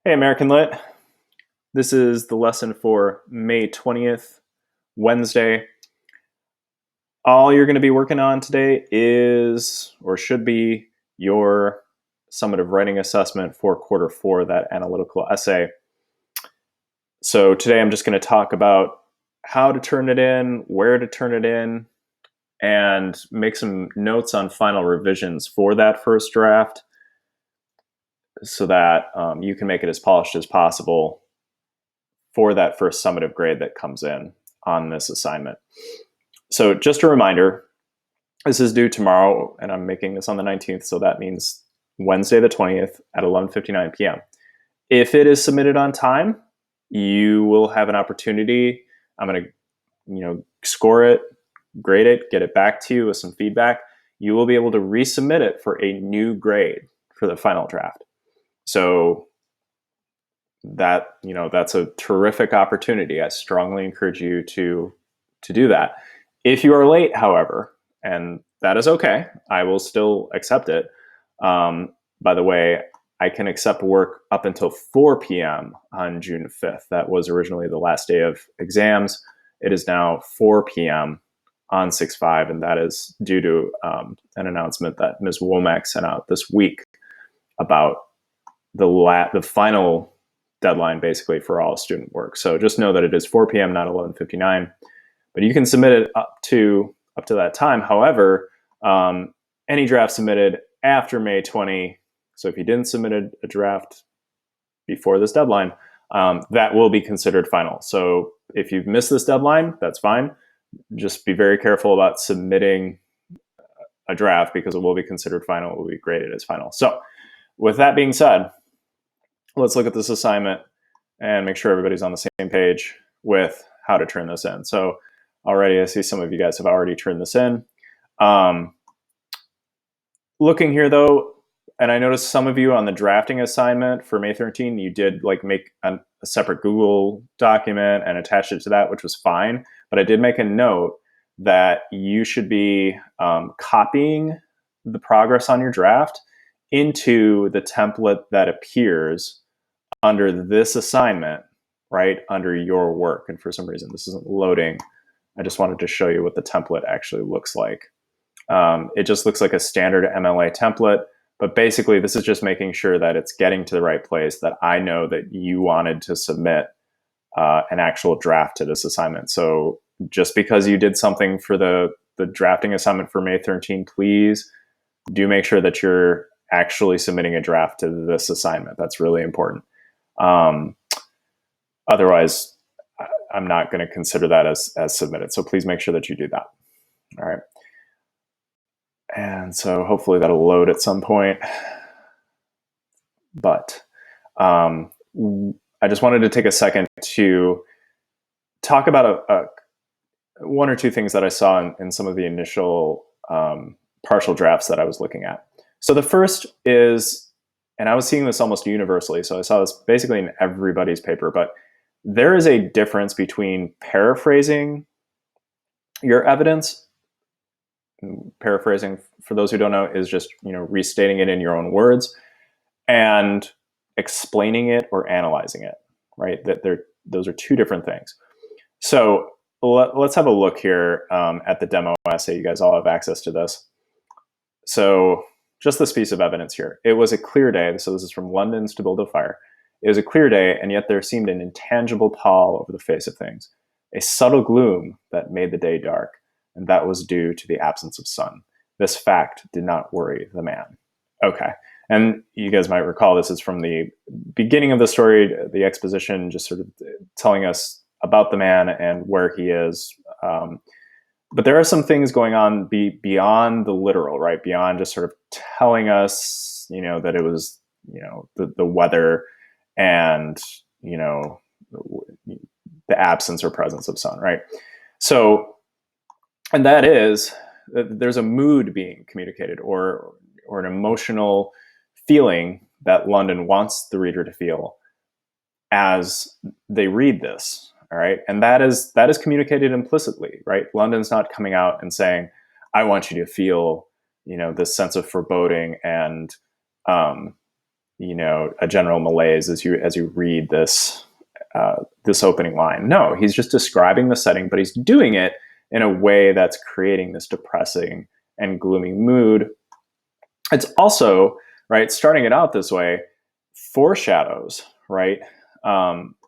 Hey, American Lit. This is the lesson for May 20th, Wednesday. All you're going to be working on today is, or should be, your summative writing assessment for quarter four, that analytical essay. So today I'm just going to talk about how to turn it in, where to turn it in, and make some notes on final revisions for that first draft so that you can make it as polished as possible for that first summative grade that comes in on this assignment. So just a reminder, this is due tomorrow, and I'm making this on the 19th, so that means Wednesday the 20th at 11:59 p.m. If it is submitted on time, you will have an opportunity. I'm going to, score it, grade it, get it back to you with some feedback. You will be able to resubmit it for a new grade for the final draft. So that's a terrific opportunity. I strongly encourage you to do that. If you are late, however, and that is okay, I will still accept it. By the way, I can accept work up until 4 p.m. on June 5th. That was originally the last day of exams. It is now 4 p.m. on 6/5, and that is due to an announcement that Ms. Womack sent out this week about the final deadline basically for all student work. So just know that it is 4 p.m., not 11:59, but you can submit it up to that time. However, any draft submitted after May 20, so if you didn't submit a draft before this deadline, that will be considered final. So if you've missed this deadline, that's fine. Just be very careful about submitting a draft because it will be considered final. It will be graded as final. So with that being said, let's look at this assignment and make sure everybody's on the same page with how to turn this in. So already I see some of you guys have already turned this in. Looking here though, and I noticed some of you on the drafting assignment for May 13, you did make a separate Google document and attach it to that, which was fine. But I did make a note that you should be copying the progress on your draft into the template that appears under this assignment, right, under your work. And for some reason, this isn't loading. I just wanted to show you what the template actually looks like. It just looks like a standard MLA template, but basically this is just making sure that it's getting to the right place, that I know that you wanted to submit an actual draft to this assignment. So just because you did something for the drafting assignment for May 13, please do make sure that you're actually submitting a draft to this assignment. That's really important. Otherwise, I'm not going to consider that as submitted. So please make sure that you do that. All right. And so hopefully that'll load at some point. But I just wanted to take a second to talk about one or two things that I saw in some of the initial partial drafts that I was looking at. So the first is, and I was seeing this almost universally, so I saw this basically in everybody's paper, but there is a difference between paraphrasing your evidence. Paraphrasing, for those who don't know, is just restating it in your own words, and explaining it or analyzing it, right? Those are two different things. So let's have a look here at the demo essay. You guys all have access to this. So just this piece of evidence here. It was a clear day. So this is from London's To Build a Fire. It was a clear day, and yet there seemed an intangible pall over the face of things, a subtle gloom that made the day dark, and that was due to the absence of sun. This fact did not worry the man. Okay. And you guys might recall this is from the beginning of the story, the exposition just sort of telling us about the man and where he is. But there are some things going on beyond the literal, right? Beyond just sort of telling us, that it was, the weather and, the absence or presence of sun, right? So, and that is, there's a mood being communicated or an emotional feeling that London wants the reader to feel as they read this. All right. And that is communicated implicitly, right? London's not coming out and saying, I want you to feel, this sense of foreboding and a general malaise as you read this opening line. No, he's just describing the setting, but he's doing it in a way that's creating this depressing and gloomy mood. It's also, right, starting it out this way foreshadows, right,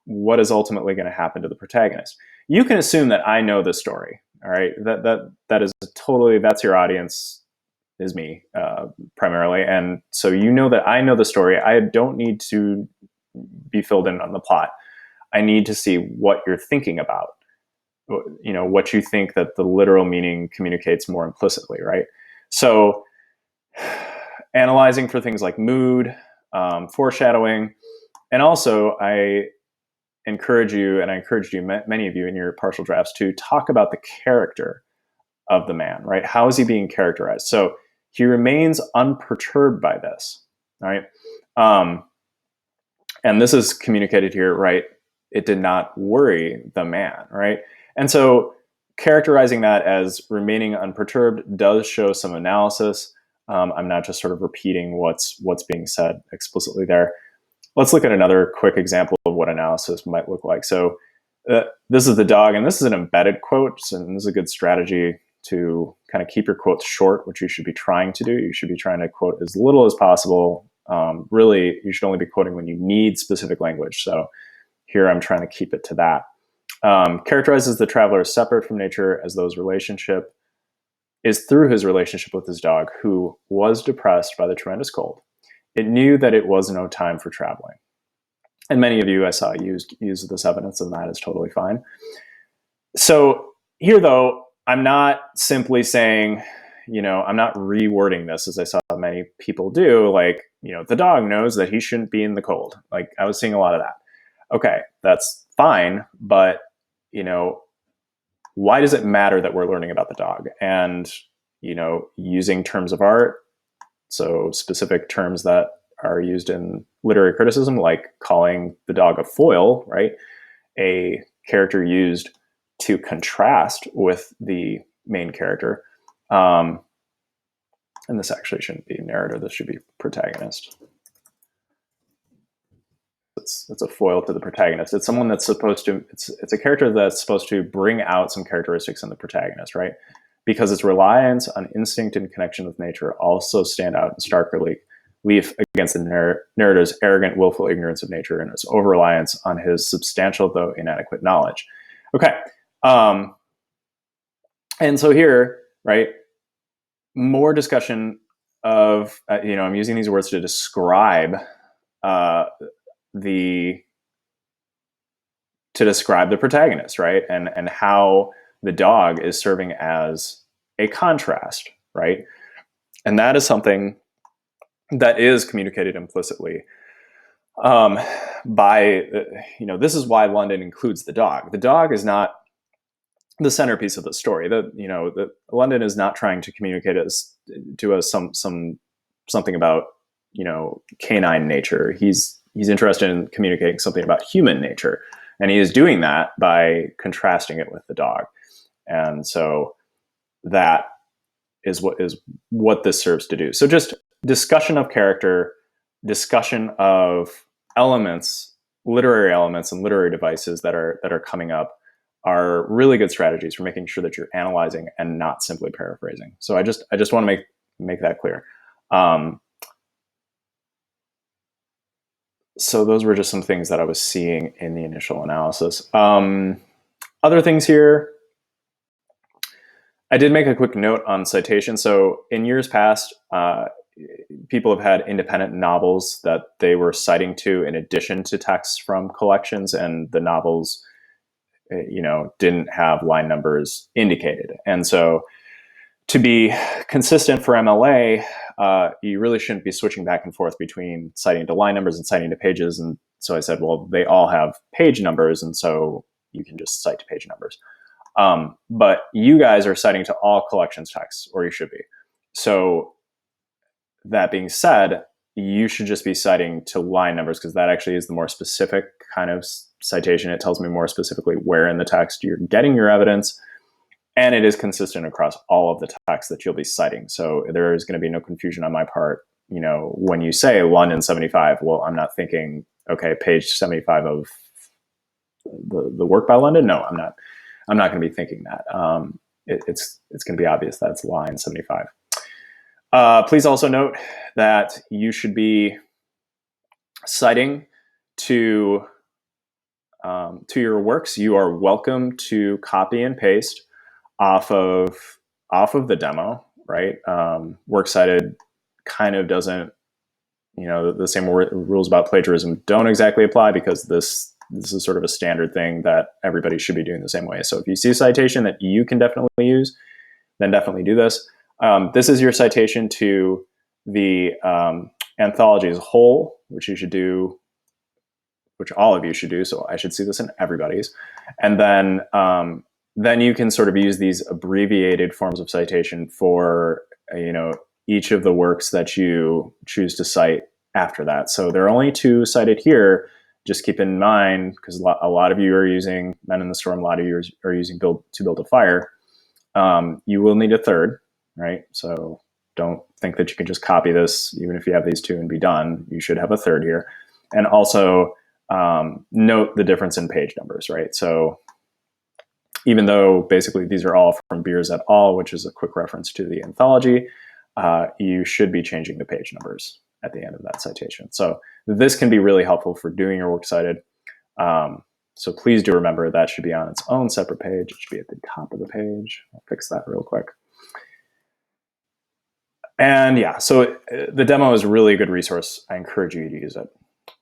what is ultimately going to happen to the protagonist. You can assume that I know the story, all right? That is totally, that's your audience, is me, primarily. And so that I know the story. I don't need to be filled in on the plot. I need to see what you're thinking about, what you think that the literal meaning communicates more implicitly, right? So analyzing for things like mood, foreshadowing, and also I encouraged you, many of you in your partial drafts, to talk about the character of the man, right? How is he being characterized? So he remains unperturbed by this, right? And this is communicated here, right? It did not worry the man, right? And so characterizing that as remaining unperturbed does show some analysis. I'm not just sort of repeating what's being said explicitly there. Let's look at another quick example of what analysis might look like. So this is the dog, and this is an embedded quote, and this is a good strategy to kind of keep your quotes short, which you should be trying to do. You should be trying to quote as little as possible. Really, you should only be quoting when you need specific language. So here I'm trying to keep it to that. Characterizes the traveler as separate from nature, as though his relationship is through his relationship with his dog, who was depressed by the tremendous cold. It knew that it was no time for traveling. And many of you I saw use this evidence, and that is totally fine. So here, though, I'm not simply saying, I'm not rewording this as I saw many people do, like, the dog knows that he shouldn't be in the cold. Like, I was seeing a lot of that. Okay, that's fine, but, why does it matter that we're learning about the dog? And, using terms of art, so specific terms that are used in literary criticism, like calling the dog a foil, right? A character used to contrast with the main character. And this actually shouldn't be narrator, this should be protagonist. It's a foil to the protagonist. It's someone that's supposed to, it's a character that's supposed to bring out some characteristics in the protagonist, right? Because its reliance on instinct and connection with nature also stand out in stark relief against the narrator's arrogant, willful ignorance of nature and his over-reliance on his substantial, though inadequate, knowledge. Okay. And so here, right, more discussion of, I'm using these words to describe the protagonist, right? And how the dog is serving as a contrast, right? And that is something that is communicated implicitly by, this is why London includes the dog. The dog is not the centerpiece of the story. The London is not trying to communicate to us something about, canine nature. He's interested in communicating something about human nature. And he is doing that by contrasting it with the dog. And so that is what this serves to do. So just discussion of character, discussion of elements, literary elements and literary devices that are coming up are really good strategies for making sure that you're analyzing and not simply paraphrasing. So I just want to make that clear. So those were just some things that I was seeing in the initial analysis. Other things here, I did make a quick note on citation. So in years past, people have had independent novels that they were citing to in addition to texts from collections, and the novels, didn't have line numbers indicated. And so to be consistent for MLA, you really shouldn't be switching back and forth between citing to line numbers and citing to pages. And so I said, well, they all have page numbers, and so you can just cite to page numbers. But you guys are citing to all collections texts, or you should be. So that being said, you should just be citing to line numbers, because that actually is the more specific kind of citation. It tells me more specifically where in the text you're getting your evidence, and it is consistent across all of the texts that you'll be citing. So there is going to be no confusion on my part you know, when you say London 75, well, I'm not thinking, okay, page 75 of the work by London. No, I'm not going to be thinking that. It's going to be obvious that it's line 75. Please also note that you should be citing to your works. You are welcome to copy and paste off of the demo, right? Works cited kind of doesn't, you know, the same rules about plagiarism don't exactly apply, because this is sort of a standard thing that everybody should be doing the same way. So if you see a citation that you can definitely use, then definitely do this. This is your citation to the anthology as a whole, which you should do, which all of you should do. So I should see this in everybody's. And then you can sort of use these abbreviated forms of citation for, you know, each of the works that you choose to cite after that. So there are only 2 cited here. Just keep in mind, because a lot of you are using Men in the Storm, a lot of you are using To Build a Fire. You will need a third, right? So don't think that you can just copy this, even if you have these 2 and be done. You should have a third here. And also note the difference in page numbers, right? So even though basically these are all from Beers et al., which is a quick reference to the anthology, you should be changing the page numbers at the end of that citation. So this can be really helpful for doing your works cited. So please do remember that should be on its own separate page. It should be at the top of the page. I'll fix that real quick. And yeah, so the demo is a really good resource. I encourage you to use it.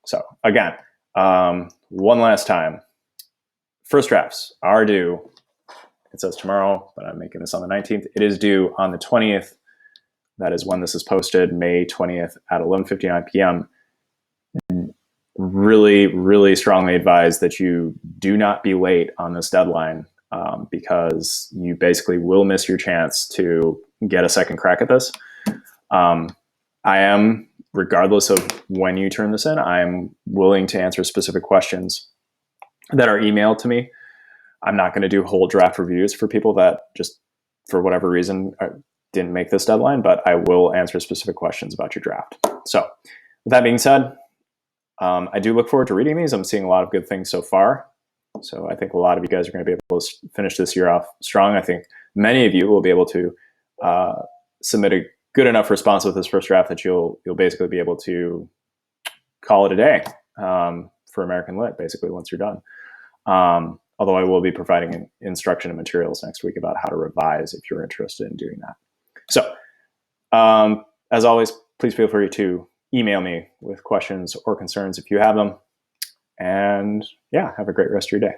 So again, one last time, first drafts are due. It says tomorrow, but I'm making this on the 19th. It is due on the 20th. That is when this is posted, May 20th at 11:59 p.m. Really, really strongly advise that you do not be late on this deadline, because you basically will miss your chance to get a second crack at this. I am, regardless of when you turn this in, I'm willing to answer specific questions that are emailed to me. I'm not going to do whole draft reviews for people that just, for whatever reason, didn't make this deadline, but I will answer specific questions about your draft. So with that being said, I do look forward to reading these. I'm seeing a lot of good things so far. So I think a lot of you guys are going to be able to finish this year off strong. I think many of you will be able to submit a good enough response with this first draft that you'll basically be able to call it a day for American Lit, basically, once you're done. Although I will be providing instruction and materials next week about how to revise if you're interested in doing that. So as always, please feel free to email me with questions or concerns if you have them. And yeah, have a great rest of your day.